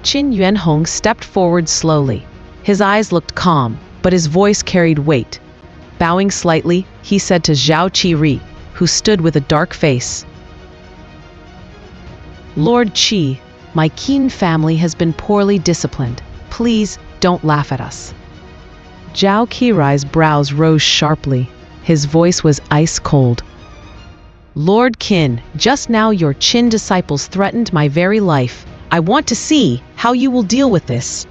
Qin Yuanhong stepped forward slowly. His eyes looked calm, but his voice carried weight. Bowing slightly, he said to Zhao Qi, who stood with a dark face, "Lord Qi, my Qin family has been poorly disciplined. Please don't laugh at us." Zhao Qi's brows rose sharply. His voice was ice cold. "Lord Qin, just now your Qin disciples threatened my very life. I want to see how you will deal with this."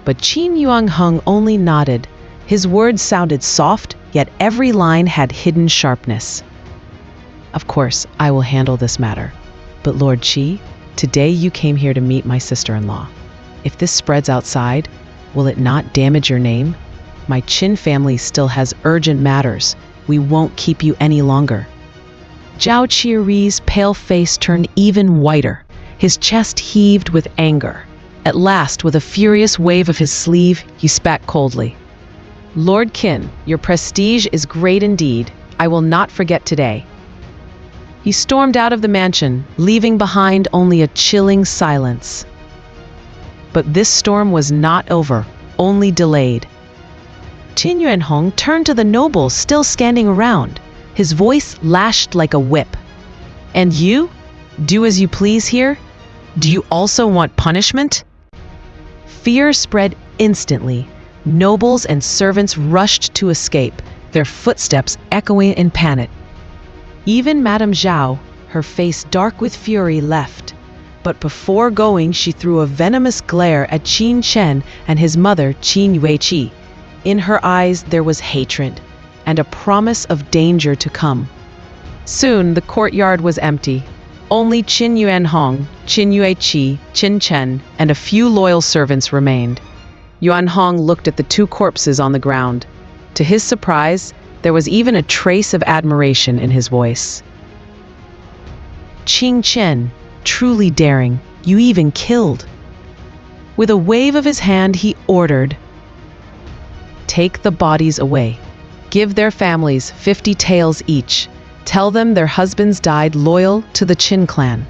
But Qin Yuanhong only nodded. His words sounded soft, yet every line had hidden sharpness. "Of course, I will handle this matter. But Lord Qi, today you came here to meet my sister-in-law. If this spreads outside, will it not damage your name? My Qin family still has urgent matters. We won't keep you any longer." Zhao Qi's pale face turned even whiter. His chest heaved with anger. At last, with a furious wave of his sleeve, he spat coldly. "Lord Qin, your prestige is great indeed. I will not forget today." He stormed out of the mansion, leaving behind only a chilling silence. But this storm was not over, only delayed. Qin Yuanhong turned to the nobles still standing around. His voice lashed like a whip. "And you? Do as you please here? Do you also want punishment?" Fear spread instantly. Nobles and servants rushed to escape, their footsteps echoing in panic. Even Madame Zhao, her face dark with fury, left. But before going, she threw a venomous glare at Qin Chen and his mother, Qin Yueqi. In her eyes there was hatred, and a promise of danger to come. Soon the courtyard was empty. Only Qin Yuanhong, Qin Yueqi, Qin Chen, and a few loyal servants remained. Yuanhong looked at the two corpses on the ground. To his surprise, there was even a trace of admiration in his voice. "Qin Chen, truly daring, you even killed." With a wave of his hand, he ordered, "Take the bodies away. Give their families 50 taels each. Tell them their husbands died loyal to the Qin clan."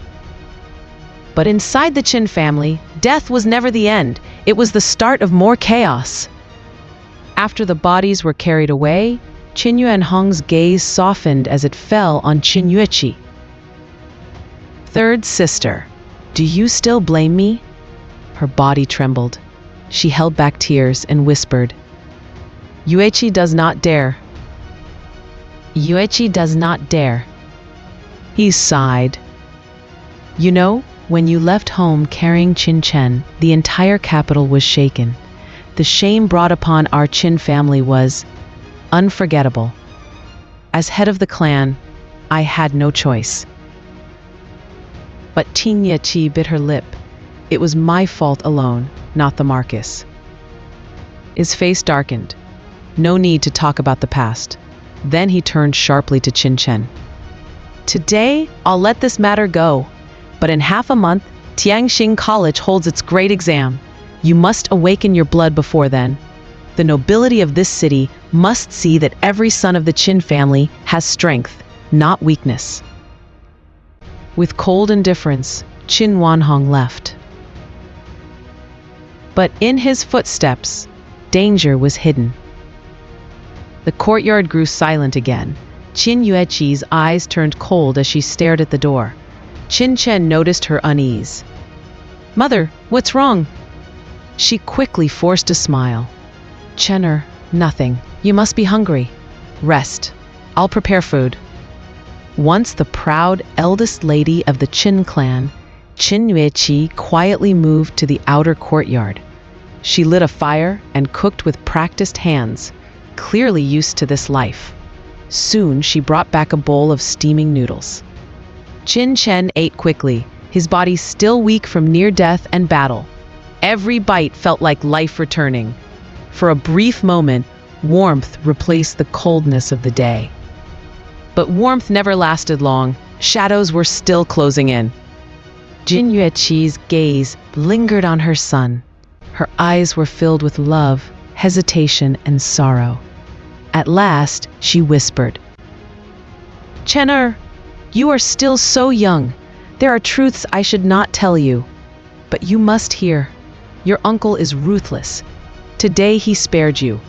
But inside the Qin family, death was never the end. It was the start of more chaos. After the bodies were carried away, Qin Yuanhong's gaze softened as it fell on Qin Yueqi. "Third sister, do you still blame me?" Her body trembled. She held back tears and whispered, "Yueqi does not dare. Yueqi does not dare." He sighed. "You know, when you left home carrying Qin Chen, the entire capital was shaken. The shame brought upon our Qin family was unforgettable. As head of the clan, I had no choice." But Qin Yueqi bit her lip. "It was my fault alone, not the Marquis." His face darkened. No need to talk about the past. Then he turned sharply to Qin Chen. "Today, I'll let this matter go. But in half a month, Tianxing College holds its great exam. You must awaken your blood before then. The nobility of this city must see that every son of the Qin family has strength, not weakness." With cold indifference, Qin Yuanhong left. But in his footsteps, danger was hidden. The courtyard grew silent again. Qin Yueqi's eyes turned cold as she stared at the door. Qin Chen noticed her unease. "Mother, what's wrong?" She quickly forced a smile. "Chener, nothing. You must be hungry. Rest. I'll prepare food." Once the proud eldest lady of the Qin clan, Qin Yueqi quietly moved to the outer courtyard. She lit a fire and cooked with practiced hands, clearly used to this life. Soon she brought back a bowl of steaming noodles. Qin Chen ate quickly, his body still weak from near death and battle. Every bite felt like life returning. For a brief moment, warmth replaced the coldness of the day. But warmth never lasted long. Shadows were still closing in. Qin Yueqi's gaze lingered on her son. Her eyes were filled with love, hesitation, and sorrow. At last, she whispered, "Chener, you are still so young. There are truths I should not tell you." But you must hear. Your uncle is ruthless. Today he spared you,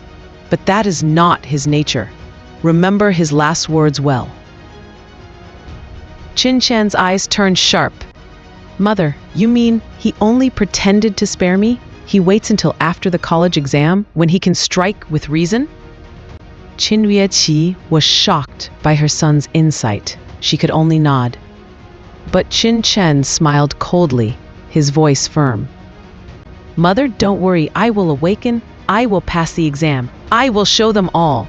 but that is not his nature. Remember his last words well." Qin Chen's eyes turned sharp. "Mother, you mean he only pretended to spare me? He waits until after the college exam when he can strike with reason?" Qin Yueqi was shocked by her son's insight. She could only nod. But Qin Chen smiled coldly, his voice firm. "Mother, don't worry, I will awaken. I will pass the exam. I will show them all."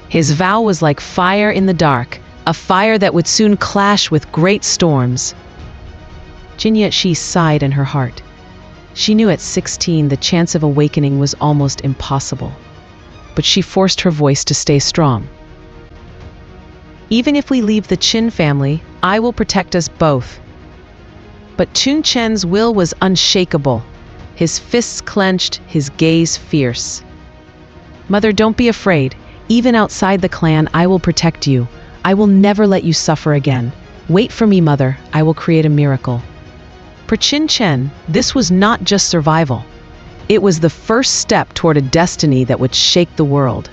His vow was like fire in the dark, a fire that would soon clash with great storms. Qin Yueqi sighed in her heart. She knew at 16 the chance of awakening was almost impossible. But she forced her voice to stay strong. "Even if we leave the Qin family, I will protect us both." But Qin Chen's will was unshakable. His fists clenched, his gaze fierce. "Mother, don't be afraid. Even outside the clan, I will protect you. I will never let you suffer again. Wait for me, mother. I will create a miracle." For Qin Chen, this was not just survival. It was the first step toward a destiny that would shake the world.